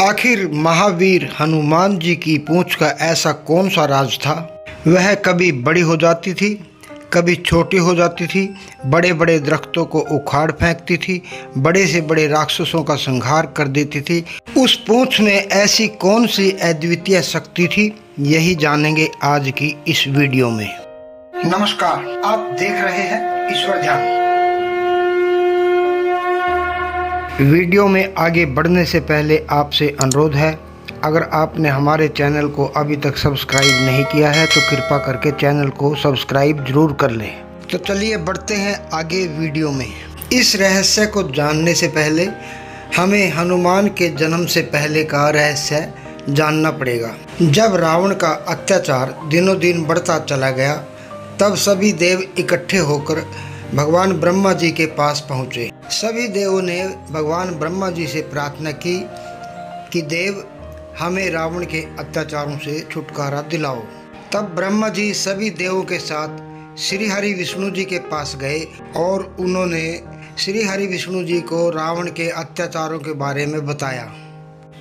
आखिर महावीर हनुमान जी की पूंछ का ऐसा कौन सा राज था? वह कभी बड़ी हो जाती थी, कभी छोटी हो जाती थी, बड़े बड़े दरख्तों को उखाड़ फेंकती थी, बड़े से बड़े राक्षसों का संहार कर देती थी। उस पूंछ में ऐसी कौन सी अद्वितीय शक्ति थी? यही जानेंगे आज की इस वीडियो में। नमस्कार, आप देख रहे हैं ईश्वर ध्यान। वीडियो में आगे बढ़ने से पहले आपसे अनुरोध है, अगर आपने हमारे चैनल को अभी तक सब्सक्राइब नहीं किया है तो कृपा करके चैनल को सब्सक्राइब जरूर कर लें। तो चलिए बढ़ते हैं आगे वीडियो में। इस रहस्य को जानने से पहले हमें हनुमान के जन्म से पहले का रहस्य जानना पड़ेगा। जब रावण का अत्याचार दिनों दिन बढ़ता चला गया, तब सभी देव इकट्ठे होकर भगवान ब्रह्मा जी के पास पहुँचे। सभी देवों ने भगवान ब्रह्मा जी से प्रार्थना की कि देव, हमें रावण के अत्याचारों से छुटकारा दिलाओ। तब ब्रह्मा जी सभी देवों के साथ श्री हरि विष्णु जी के पास गए और उन्होंने श्री हरि विष्णु जी को रावण के अत्याचारों के बारे में बताया।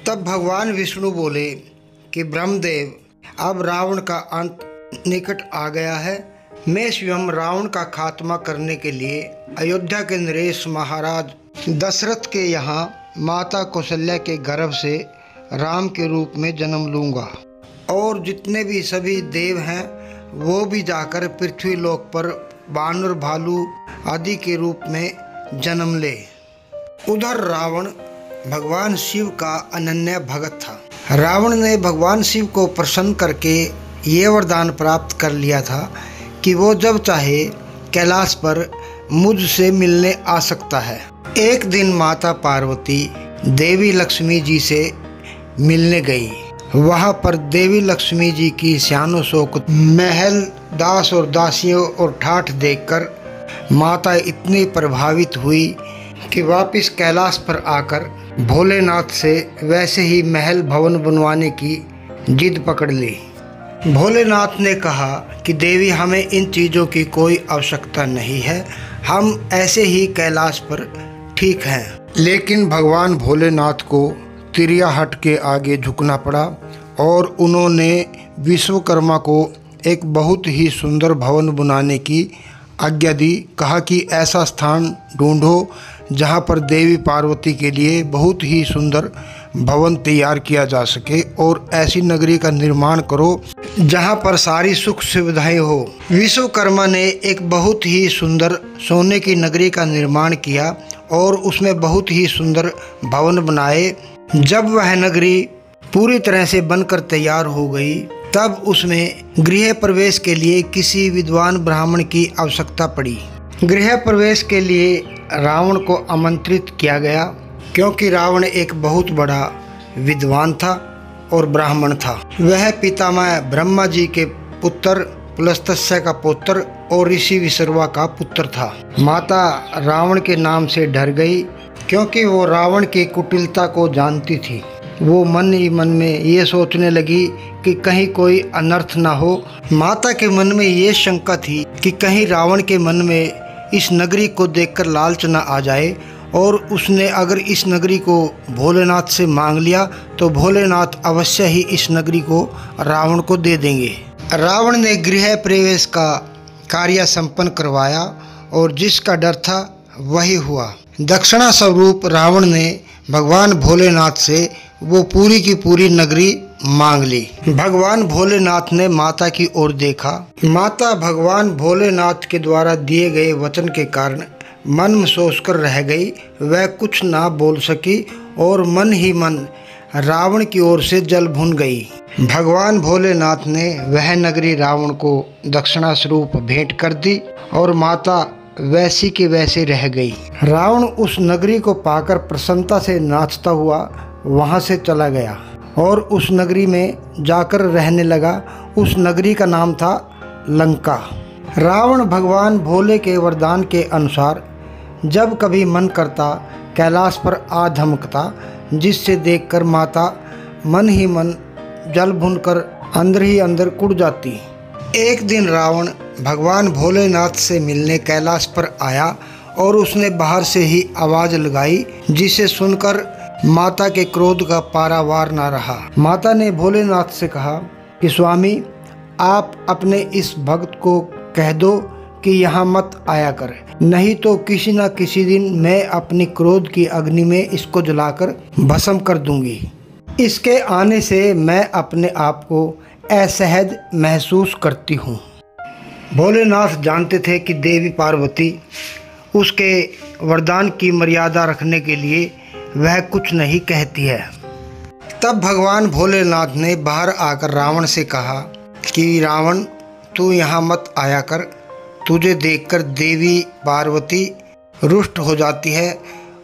तब भगवान विष्णु बोले कि ब्रह्मदेव, अब रावण का अंत निकट आ गया है। मैं स्वयं रावण का खात्मा करने के लिए अयोध्या के नरेश महाराज दशरथ के यहाँ माता कौशल्या के गर्भ से राम के रूप में जन्म लूँगा, और जितने भी सभी देव हैं वो भी जाकर पृथ्वी लोक पर बानर, भालू आदि के रूप में जन्म ले। उधर रावण भगवान शिव का अनन्य भगत था। रावण ने भगवान शिव को प्रसन्न करके ये वरदान प्राप्त कर लिया था कि वो जब चाहे कैलाश पर मुझसे मिलने आ सकता है। एक दिन माता पार्वती देवी लक्ष्मी जी से मिलने गई। वहाँ पर देवी लक्ष्मी जी की शानो शौकत, महल, दास और दासियों और ठाठ देखकर माता इतनी प्रभावित हुई कि वापस कैलाश पर आकर भोलेनाथ से वैसे ही महल भवन बनवाने की जिद पकड़ ली। भोलेनाथ ने कहा कि देवी, हमें इन चीज़ों की कोई आवश्यकता नहीं है, हम ऐसे ही कैलाश पर ठीक हैं। लेकिन भगवान भोलेनाथ को तिरियाहट के आगे झुकना पड़ा और उन्होंने विश्वकर्मा को एक बहुत ही सुंदर भवन बनाने की आज्ञा दी। कहा कि ऐसा स्थान ढूंढो जहाँ पर देवी पार्वती के लिए बहुत ही सुंदर भवन तैयार किया जा सके, और ऐसी नगरी का निर्माण करो जहाँ पर सारी सुख सुविधाएं हो। विश्वकर्मा ने एक बहुत ही सुंदर सोने की नगरी का निर्माण किया और उसमें बहुत ही सुंदर भवन बनाए। जब वह नगरी पूरी तरह से बनकर तैयार हो गई, तब उसमें गृह प्रवेश के लिए किसी विद्वान ब्राह्मण की आवश्यकता पड़ी। गृह प्रवेश के लिए रावण को आमंत्रित किया गया, क्योंकि रावण एक बहुत बड़ा विद्वान था और ब्राह्मण था। वह पितामह ब्रह्मा जी के पुत्र पुलस्त्य का पुत्र और ऋषि विश्रवा का पुत्र था। माता रावण के नाम से डर गई, क्योंकि वो रावण की कुटिलता को जानती थी। वो मन ही मन में ये सोचने लगी कि कहीं कोई अनर्थ ना हो। माता के मन में ये शंका थी कि कहीं रावण के मन में इस नगरी को देखकर लालच न आ जाए, और उसने अगर इस नगरी को भोलेनाथ से मांग लिया तो भोलेनाथ अवश्य ही इस नगरी को रावण को दे देंगे। रावण ने गृह प्रवेश का कार्य संपन्न करवाया और जिसका डर था वही हुआ। दक्षिणा स्वरूप रावण ने भगवान भोलेनाथ से वो पूरी की पूरी नगरी मांग ली। भगवान भोलेनाथ ने माता की ओर देखा। माता भगवान भोलेनाथ के द्वारा दिए गए वचन के कारण मन में सोचकर रह गई। वह कुछ ना बोल सकी और मन ही मन रावण की ओर से जल भुन गई। भगवान भोलेनाथ ने वह नगरी रावण को दक्षिणा स्वरूप भेंट कर दी और माता वैसी के वैसे रह गई। रावण उस नगरी को पाकर प्रसन्नता से नाचता हुआ वहाँ से चला गया और उस नगरी में जाकर रहने लगा। उस नगरी का नाम था लंका। रावण भगवान भोले के वरदान के अनुसार जब कभी मन करता कैलाश पर आ धमकता, जिससे देखकर माता मन ही मन जल भुनकर अंदर ही अंदर कुड़ जाती। एक दिन रावण भगवान भोलेनाथ से मिलने कैलाश पर आया और उसने बाहर से ही आवाज़ लगाई, जिसे सुनकर माता के क्रोध का पारावार ना रहा। माता ने भोलेनाथ से कहा कि स्वामी, आप अपने इस भक्त को कह दो कि यहाँ मत आया कर, नहीं तो किसी न किसी दिन मैं अपनी क्रोध की अग्नि में इसको जलाकर भस्म कर दूंगी। इसके आने से मैं अपने आप को असहज महसूस करती हूँ। भोलेनाथ जानते थे कि देवी पार्वती उसके वरदान की मर्यादा रखने के लिए वह कुछ नहीं कहती है। तब भगवान भोलेनाथ ने बाहर आकर रावण से कहा कि रावण, तू यहाँ मत आया कर, तुझे देखकर देवी पार्वती रुष्ट हो जाती है,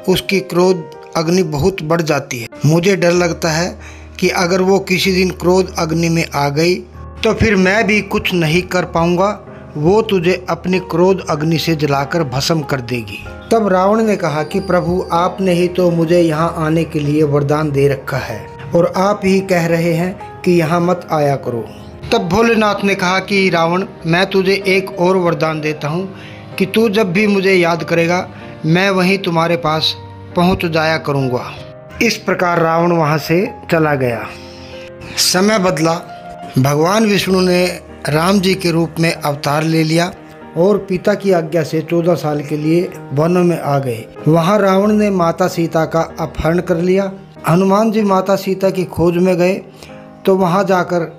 उसकी क्रोध अग्नि बहुत बढ़ जाती है। मुझे डर लगता है कि अगर वो किसी दिन क्रोध अग्नि में आ गई तो फिर मैं भी कुछ नहीं कर पाऊंगा, वो तुझे अपनी क्रोध अग्नि से जलाकर भस्म कर देगी। तब रावण ने कहा कि प्रभु, आपने ही तो मुझे यहाँ आने के लिए वरदान दे रखा है और आप ही कह रहे हैं कि यहाँ मत आया करो। तब भोलेनाथ ने कहा कि रावण, मैं तुझे एक और वरदान देता हूँ कि तू जब भी मुझे याद करेगा मैं वहीं तुम्हारे पास पहुँच जाया करूँगा। इस प्रकार रावण वहाँ से चला गया। समय बदला। भगवान विष्णु ने राम जी के रूप में अवतार ले लिया और पिता की आज्ञा से 14 साल के लिए वन में आ गए। वहाँ रावण ने माता सीता का अपहरण कर लिया। हनुमान जी माता सीता की खोज में गए तो वहाँ जाकर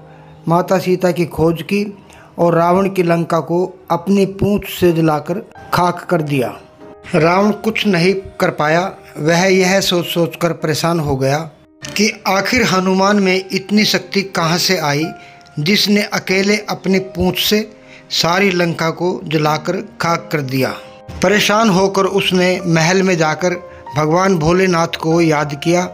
माता सीता की खोज की और रावण की लंका को अपनी पूंछ से जलाकर खाक कर दिया। रावण कुछ नहीं कर पाया। वह यह सोच सोच कर परेशान हो गया कि आखिर हनुमान में इतनी शक्ति कहाँ से आई जिसने अकेले अपनी पूंछ से सारी लंका को जलाकर खाक कर दिया। परेशान होकर उसने महल में जाकर भगवान भोलेनाथ को याद किया।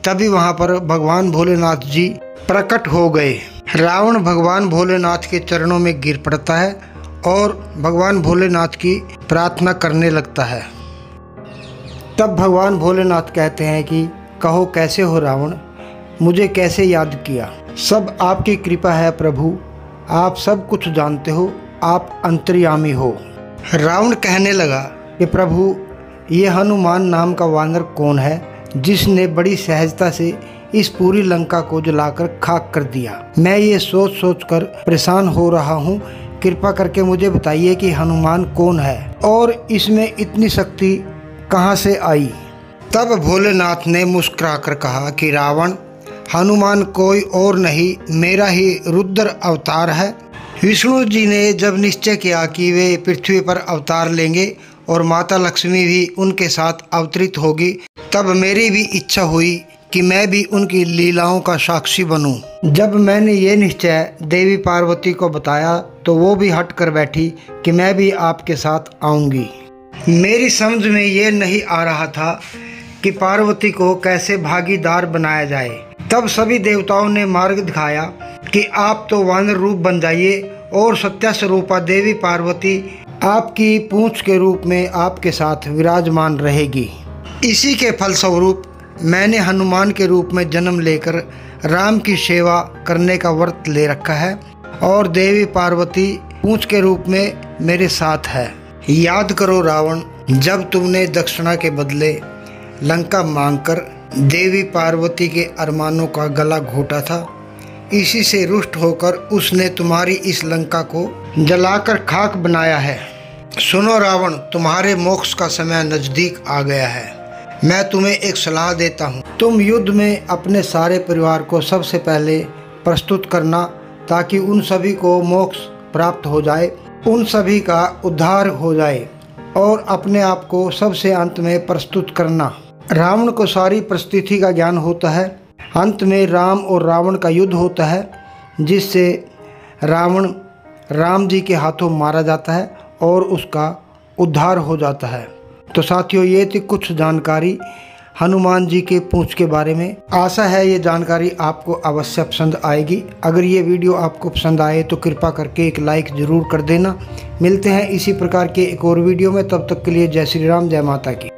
तभी वहाँ पर भगवान भोलेनाथ जी प्रकट हो गए। रावण भगवान भोलेनाथ के चरणों में गिर पड़ता है और भगवान भोलेनाथ की प्रार्थना करने लगता है। तब भगवान भोलेनाथ कहते हैं कि कहो कैसे हो रावण, मुझे कैसे याद किया? सब आपकी कृपा है प्रभु, आप सब कुछ जानते हो, आप अंतर्यामी हो। रावण कहने लगा कि प्रभु, ये हनुमान नाम का वानर कौन है जिसने बड़ी सहजता से इस पूरी लंका को जलाकर खाक कर दिया? मैं ये सोच सोच कर परेशान हो रहा हूँ। कृपा करके मुझे बताइए कि हनुमान कौन है और इसमें इतनी शक्ति कहाँ से आई? तब भोलेनाथ ने मुस्कुराकर कहा कि रावण, हनुमान कोई और नहीं, मेरा ही रुद्र अवतार है। विष्णु जी ने जब निश्चय किया कि वे पृथ्वी पर अवतार लेंगे और माता लक्ष्मी भी उनके साथ अवतरित होगी, तब मेरी भी इच्छा हुई कि मैं भी उनकी लीलाओं का साक्षी बनूं। जब मैंने ये निश्चय देवी पार्वती को बताया तो वो भी हट कर बैठी कि मैं भी आपके साथ आऊंगी। मेरी समझ में ये नहीं आ रहा था कि पार्वती को कैसे भागीदार बनाया जाए। तब सभी देवताओं ने मार्ग दिखाया कि आप तो वानर रूप बन जाइए और सत्या स्वरूपा देवी पार्वती आपकी पूंछ के रूप में आपके साथ विराजमान रहेगी। इसी के फलस्वरूप मैंने हनुमान के रूप में जन्म लेकर राम की सेवा करने का व्रत ले रखा है और देवी पार्वती पूंछ के रूप में मेरे साथ है। याद करो रावण, जब तुमने दक्षिणा के बदले लंका मांगकर देवी पार्वती के अरमानों का गला घोटा था, इसी से रुष्ट होकर उसने तुम्हारी इस लंका को जलाकर खाक बनाया है। सुनो रावण, तुम्हारे मोक्ष का समय नज़दीक आ गया है। मैं तुम्हें एक सलाह देता हूँ, तुम युद्ध में अपने सारे परिवार को सबसे पहले प्रस्तुत करना ताकि उन सभी को मोक्ष प्राप्त हो जाए, उन सभी का उद्धार हो जाए और अपने आप को सबसे अंत में प्रस्तुत करना। रावण को सारी परिस्थिति का ज्ञान होता है। अंत में राम और रावण का युद्ध होता है जिससे रावण राम जी के हाथों मारा जाता है और उसका उद्धार हो जाता है। तो साथियों, ये थी कुछ जानकारी हनुमान जी के पूंछ के बारे में। आशा है ये जानकारी आपको अवश्य पसंद आएगी। अगर ये वीडियो आपको पसंद आए तो कृपा करके एक लाइक ज़रूर कर देना। मिलते हैं इसी प्रकार के एक और वीडियो में, तब तक के लिए जय श्री राम, जय माता की।